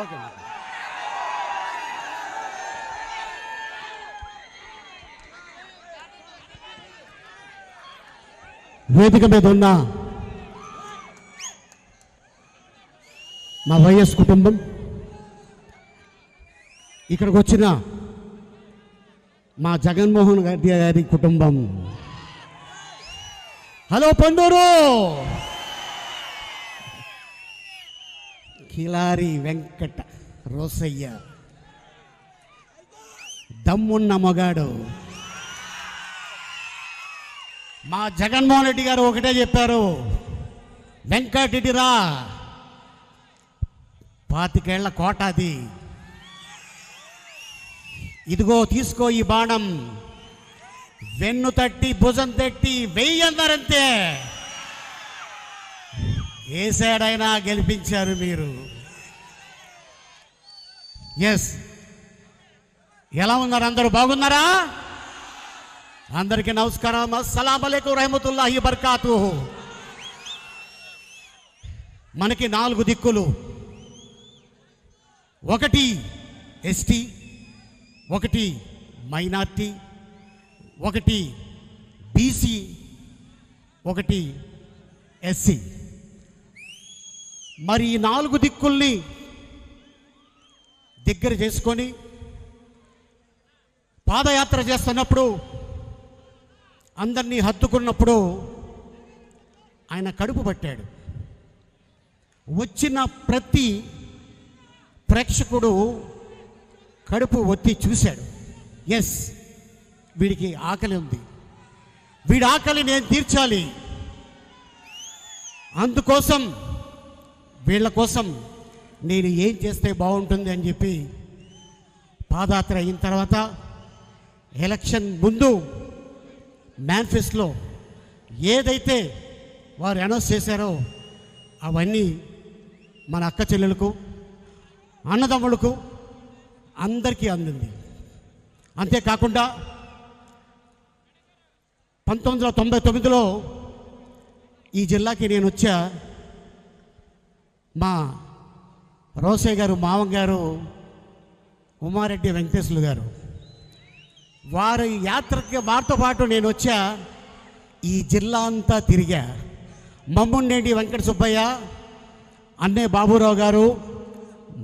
Okay. వేదిక మీద ఉన్న మా వైఎస్ కుటుంబం, ఇక్కడికి వచ్చిన మా జగన్మోహన్ గారి కుటుంబం, హలో పొందూరు, కిలారి వెంకట రోసయ్య, దమ్మున్న మగాడు. మా జగన్మోహన్ రెడ్డి గారు ఒకటే చెప్పారు, వెంకటరెడ్డిరా 25 ఏళ్ల కోట అది, ఇదిగో తీసుకో ఈ బాణం, వెన్ను తట్టి భుజం తట్టి వెయ్యన్నారంతే. ఏ సైడైనా గెలిపించారు మీరు. ఎస్, ఎలా ఉన్నారు అందరూ? బాగున్నారా? అందరికీ నమస్కారం. అస్సలాము అలైకుం రహమతుల్లాహి బర్కాతుహు. మనకి 4 దిక్కులు, ఒకటి ఎస్టీ, ఒకటి మైనార్టీ, ఒకటి బీసీ, ఒకటి ఎస్సీ. మరి ఈ 4 దిక్కుల్ని దగ్గర చేసుకొని పాదయాత్ర చేస్తున్నప్పుడు, అందరినీ హత్తుకున్నప్పుడు ఆయన కడుపు పట్టాడు. వచ్చిన ప్రతి ప్రేక్షకుడు కడుపు ఒత్తి చూశాడు. ఎస్, వీడికి ఆకలి ఉంది, వీడి ఆకలి నేను తీర్చాలి, అందుకోసం వీళ్ళ కోసం నేను ఏం చేస్తే బాగుంటుంది అని చెప్పి పాదయాత్ర అయిన తర్వాత ఎలక్షన్ ముందు మేనిఫెస్టోలో ఏదైతే వారు అనౌన్స్ చేశారో అవన్నీ మన అక్క చెల్లెలకు, అన్నదమ్ములకు అందరికీ అందింది. అంతేకాకుండా 1999లో ఈ జిల్లాకి నేను వచ్చా. మా రోసయ్య గారు మామగారు ఉమారెడ్డి వెంకటేశ్వర్లు గారు, వారి యాత్రకి వారితో పాటు నేను వచ్చా. ఈ జిల్లా అంతా తిరిగా. మమ్ముండేటి వెంకట సుబ్బయ్య, అన్నే బాబురావు గారు,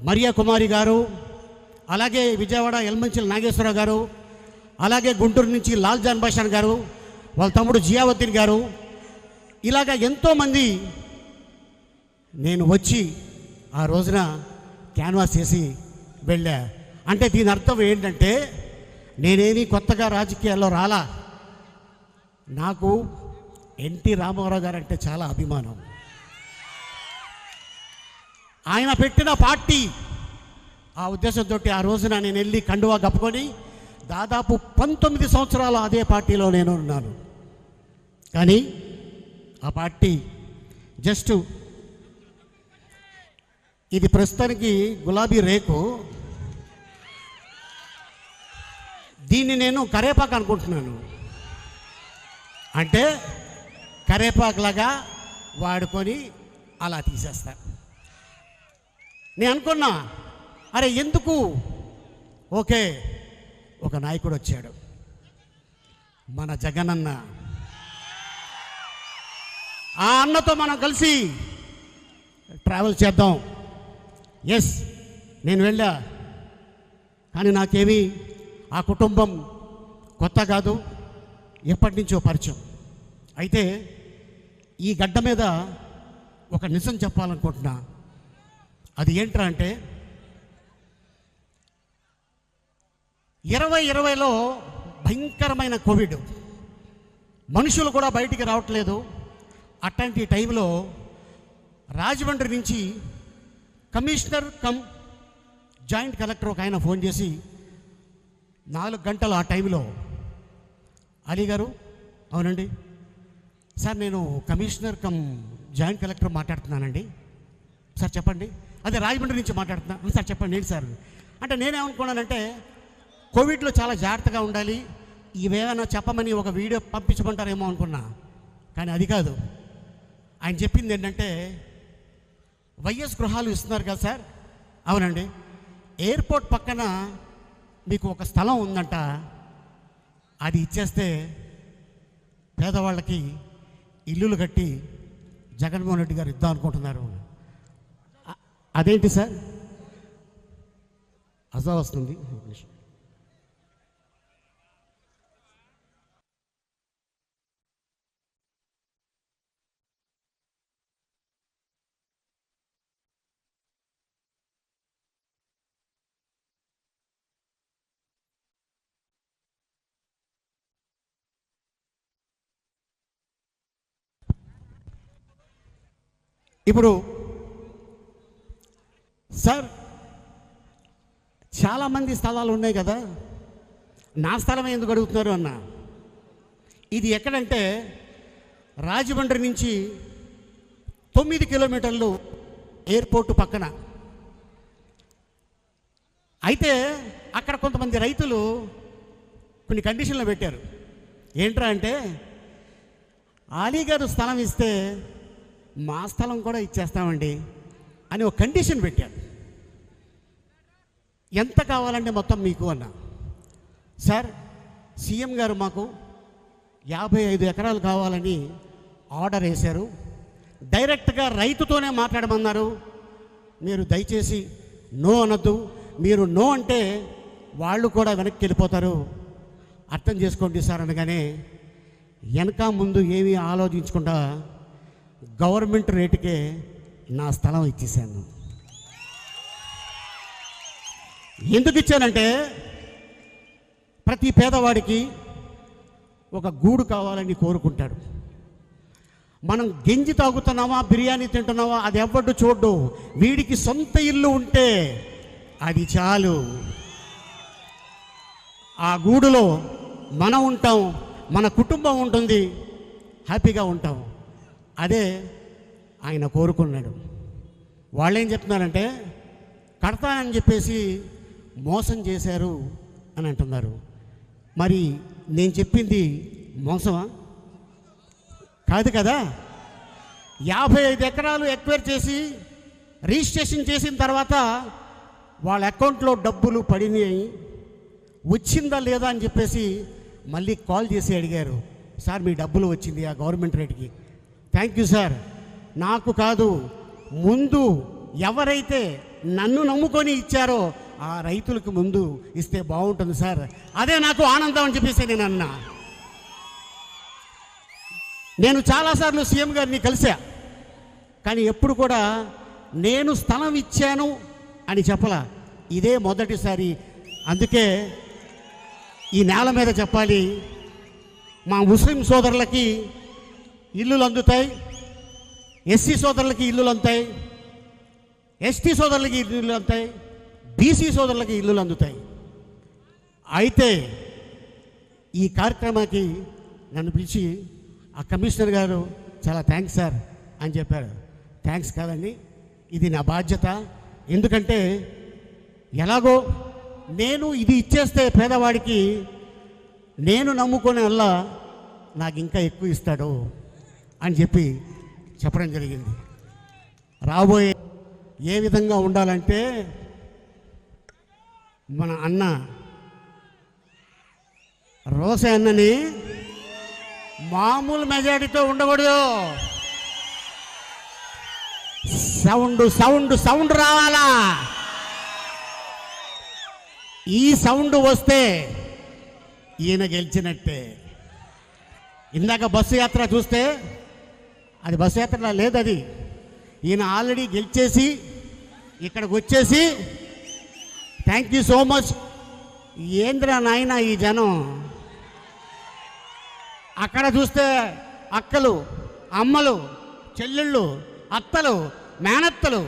మరియా కుమారి గారు, అలాగే విజయవాడ ఎల్మంచిల నాగేశ్వరరావు గారు, అలాగే గుంటూరు నుంచి లాల్ జాన్ బాషాన్ గారు, వాళ్ళ తమ్ముడు జియావుద్దీన్ గారు, ఇలాగా ఎంతోమంది నేను వచ్చి ఆ రోజున క్యాన్వాస్ చేసి వెళ్ళా. అంటే దీని అర్థం ఏంటంటే, నేనేమి కొత్తగా రాజకీయాల్లో రాలా. నాకు ఎన్టీ రామారావు గారు అంటే చాలా అభిమానం. ఆయన పెట్టిన పార్టీ, ఆ ఉద్దేశంతో ఆ రోజున నేను వెళ్ళి కండువా కప్పుకొని దాదాపు 19 సంవత్సరాలు అదే పార్టీలో నేను ఉన్నాను. కానీ ఆ పార్టీ జస్ట్ ఇది ప్రస్తుతానికి గులాబీ రేకు, దీన్ని నేను కరేపాకు అనుకుంటున్నాను. అంటే కరేపాకులాగా వాడుకొని అలా తీసేస్తా. నేను అనుకున్నా, అరే ఎందుకు, ఓకే ఒక నాయకుడు వచ్చాడు, మన జగనన్న, ఆ అన్నతో మనం కలిసి ట్రావెల్ చేద్దాం. ఎస్, నేను వెళ్ళా. కానీ నాకేమీ ఆ కుటుంబం కొత్త కాదు, ఎప్పటి నుంచో పరిచయం. అయితే ఈ గడ్డ మీద ఒక నిజం చెప్పాలనుకుంటున్నా. అది ఏంట్రా అంటే, 2020లో భయంకరమైన కోవిడ్, మనుషులు కూడా బయటికి రావట్లేదు. అట్లాంటి టైంలో రాజమండ్రి నుంచి కమిషనర్ కమ్ జాయింట్ కలెక్టర్ ఒక ఆయన ఫోన్ చేసి 4 గంటలు ఆ టైంలో, అలీ గారు, అవునండి సార్, నేను కమిషనర్ కమ్ జాయింట్ కలెక్టర్ మాట్లాడుతున్నానండి. సార్ చెప్పండి. అదే రాజమండ్రి నుంచి మాట్లాడుతున్నా. సార్ చెప్పండి ఏంటి సార్ అంటే, నేనేమనుకున్నానంటే కోవిడ్లో చాలా జాగ్రత్తగా ఉండాలి, ఇవేమైనా చెప్పమని ఒక వీడియో పంపించమంటారేమో అనుకున్నా. కానీ అది కాదు. ఆయన చెప్పింది ఏంటంటే, వైఎస్ గృహాలు ఇస్తున్నారు కదా సార్, అవునండి, ఎయిర్పోర్ట్ పక్కన మీకు ఒక స్థలం ఉందంట, అది ఇచ్చేస్తే పేదవాళ్ళకి ఇల్లులు కట్టి జగన్మోహన్ రెడ్డి గారు ఇద్దాం అనుకుంటున్నారు. అదేంటి సార్? అజా వస్తుంది. ఇప్పుడు సార్ చాలామంది స్థలాలు ఉన్నాయి కదా, నా స్థలం ఎందుకు అడుగుతున్నారు అన్న. ఇది ఎక్కడంటే రాజమండ్రి నుంచి 9 కిలోమీటర్లు ఎయిర్పోర్టు పక్కన. అయితే అక్కడ కొంతమంది రైతులు కొన్ని కండిషన్లు పెట్టారు. ఏంట్రా అంటే, అలీగారు స్థలం ఇస్తే మా స్థలం కూడా ఇచ్చేస్తామండి అని ఒక కండిషన్ పెట్టారు. ఎంత కావాలంటే మొత్తం మీకు అన్నా. సార్, సీఎం గారు మాకు 55 ఎకరాలు కావాలని ఆర్డర్ వేశారు. డైరెక్ట్గా రైతుతోనే మాట్లాడమన్నారు. మీరు దయచేసి నో అనొద్దు, మీరు నో అంటే వాళ్ళు కూడా వెనక్కి వెళ్ళిపోతారు, అర్థం చేసుకోండి సార్ అనగానే వెనక ముందు ఏమీ ఆలోచించకుండా గవర్నమెంట్ రేటుకే నా స్థలం ఇచ్చేసాను. ఎందుకు ఇచ్చానంటే, ప్రతి పేదవాడికి ఒక గూడు కావాలని కోరుకుంటాడు. మనం గంజి తాగుతున్నావా, బిర్యానీ తింటున్నావా, అది ఎవ్వడు చూడ్డు. వీడికి సొంత ఇల్లు ఉంటే అది చాలు. ఆ గూడులో మనం ఉంటాం, మన కుటుంబం ఉంటుంది, హ్యాపీగా ఉంటాం. అదే ఆయన కోరుకున్నాడు. వాళ్ళేం చెప్తున్నారంటే, కడతానని చెప్పేసి మోసం చేశారు అని అంటున్నారు. మరి నేను చెప్పింది మోసమా? కాదు కదా. 55 ఎకరాలు ఎక్వైర్ చేసి రిజిస్ట్రేషన్ చేసిన తర్వాత వాళ్ళ అకౌంట్లో డబ్బులు పడినాయి, వచ్చిందా లేదా అని చెప్పేసి మళ్ళీ కాల్ చేసి అడిగారు. సార్, మీ డబ్బులు వచ్చింది ఆ గవర్నమెంట్ రేట్కి. Thank you sir. నాకు కాదు, ముందు ఎవరైతే నన్ను నమ్ముకొని ఇచ్చారో ఆ రైతులకు ముందు ఇస్తే బాగుంటుంది సార్, అదే నాకు ఆనందం అని చెప్పేసి నేను అన్నా. నేను చాలాసార్లు సీఎం గారిని కలిసా, కానీ ఎప్పుడు కూడా నేను స్థలం ఇచ్చాను అని చెప్పలా. ఇదే మొదటిసారి. అందుకే ఈ నేల మీద చెప్పాలి, మా ముస్లిం సోదరులకి ఇల్లులు అందుతాయి, ఎస్సీ సోదరులకి ఇల్లులు అందుతాయి, ఎస్టీ సోదరులకి ఇల్లులు అందుతాయి, బీసీ సోదరులకి ఇల్లులు అందుతాయి. అయితే ఈ కార్యక్రమానికి నన్ను పిలిచి ఆ కమిషనర్ గారు చాలా థ్యాంక్స్ సార్ అని చెప్పారు. థ్యాంక్స్ కాదండి, ఇది నా బాధ్యత. ఎందుకంటే ఎలాగో నేను ఇది ఇచ్చేస్తే పేదవాడికి నేను నమ్ముకునే వల్ల నాకు ఇంకా ఎక్కువ ఇస్తాడు అని చెప్పి చెప్పడం జరిగింది. రాబోయే ఏ విధంగా ఉండాలంటే, మన అన్న రోసే అన్నని మామూలు మెజారిటీతో ఉండకూడదు. సౌండ్ సౌండ్ సౌండ్ రావాలా. ఈ సౌండ్ వస్తే ఈయన గెలిచినట్టే. ఇందాక బస్సు యాత్ర చూస్తే అది బస్సు యాత్రలా లేదు, అది ఈయన ఆల్రెడీ గెలిచేసి ఇక్కడికి వచ్చేసి థ్యాంక్ యూ సో మచ్. ఏంద్రా నాయన ఈ జనం. అక్కడ చూస్తే అక్కలు, అమ్మలు, చెల్లెళ్ళు, అత్తలు, మేనత్తలు,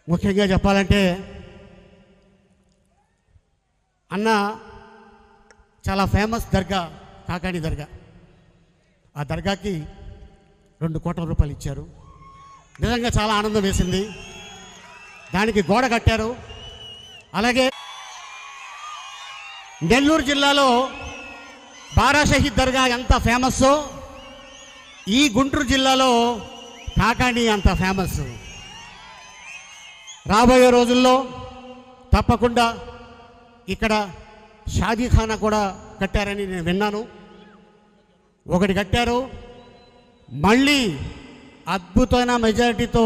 ముఖ్యంగా చెప్పాలంటే అన్న చాలా ఫేమస్ దర్గా, కాకాని దర్గా. ఆ దర్గాకి 2 కోట్ల రూపాయలు ఇచ్చారు. నిజంగా చాలా ఆనందం వేసింది. దానికి గోడ కట్టారు. అలాగే నెల్లూరు జిల్లాలో బారా షహీద్ దర్గా ఎంత ఫేమస్సో, ఈ గుంటూరు జిల్లాలో కాకాని అంత ఫేమస్. రాబోయే రోజుల్లో తప్పకుండా ఇక్కడ షాదీఖానా కూడా కట్టారని నేను విన్నాను. ఒకటి కట్టారు, మళ్ళీ అద్భుతమైన మెజారిటీతో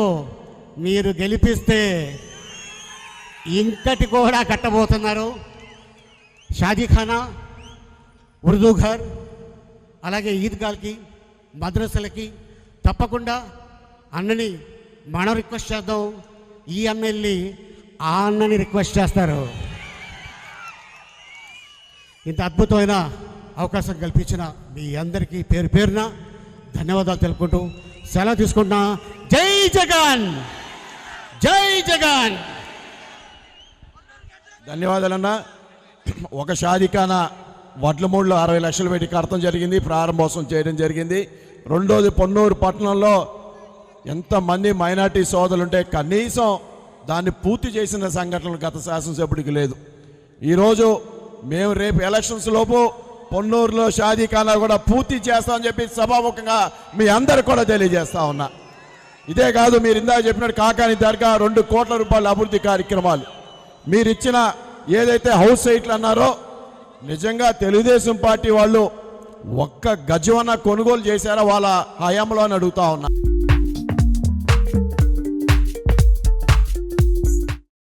మీరు గెలిపిస్తే ఇంకటి కూడా కట్టబోతున్నారు. షాదీఖానా, ఉర్దూ ఘర్, అలాగే ఈద్గాల్కి, మద్రసలకి తప్పకుండా అన్నని మనం రిక్వెస్ట్ చేద్దాం. ఈ అన్న వెళ్ళి ఆ అన్నని రిక్వెస్ట్ చేస్తారు. ఇంత అద్భుతమైన అవకాశం కల్పించిన మీ అందరికీ పేరు పేరున ధన్యవాదాలు తెలుపుకుంటూ సెలవు తీసుకుంటున్నా. జై జగన్, జై జగన్. ధన్యవాదాలన్నా. ఒక షాదీఖానా వడ్లమూడిలో 60 లక్షలు పెట్టి కడతం జరిగింది, ప్రారంభోత్సవం చేయడం జరిగింది. రెండోది పొన్నూరు పట్టణంలో ఎంతమంది మైనార్టీ సోదరులుంటే కనీసం దాన్ని పూర్తి చేసిన సంఘటనలు గత శాసనసభ్యుడికి లేదు. ఈరోజు మేము రేపు ఎలక్షన్స్ లోపు పొన్నూరులో షాదీఖానా కూడా పూర్తి చేస్తామని చెప్పి సభాముఖంగా మీ అందరు కూడా తెలియజేస్తా ఉన్నా. ఇదే కాదు, మీరు ఇందాక చెప్పినట్టు కాకాని దర్గా 2 కోట్ల రూపాయల అభివృద్ధి కార్యక్రమాలు మీరు ఇచ్చిన ఏదైతే హౌస్ సైట్లు అన్నారో, నిజంగా తెలుగుదేశం పార్టీ వాళ్ళు ఒక్క గజమన్న కొనుగోలు చేశారా వాళ్ళ హయాంలో అని అడుగుతా ఉన్నా.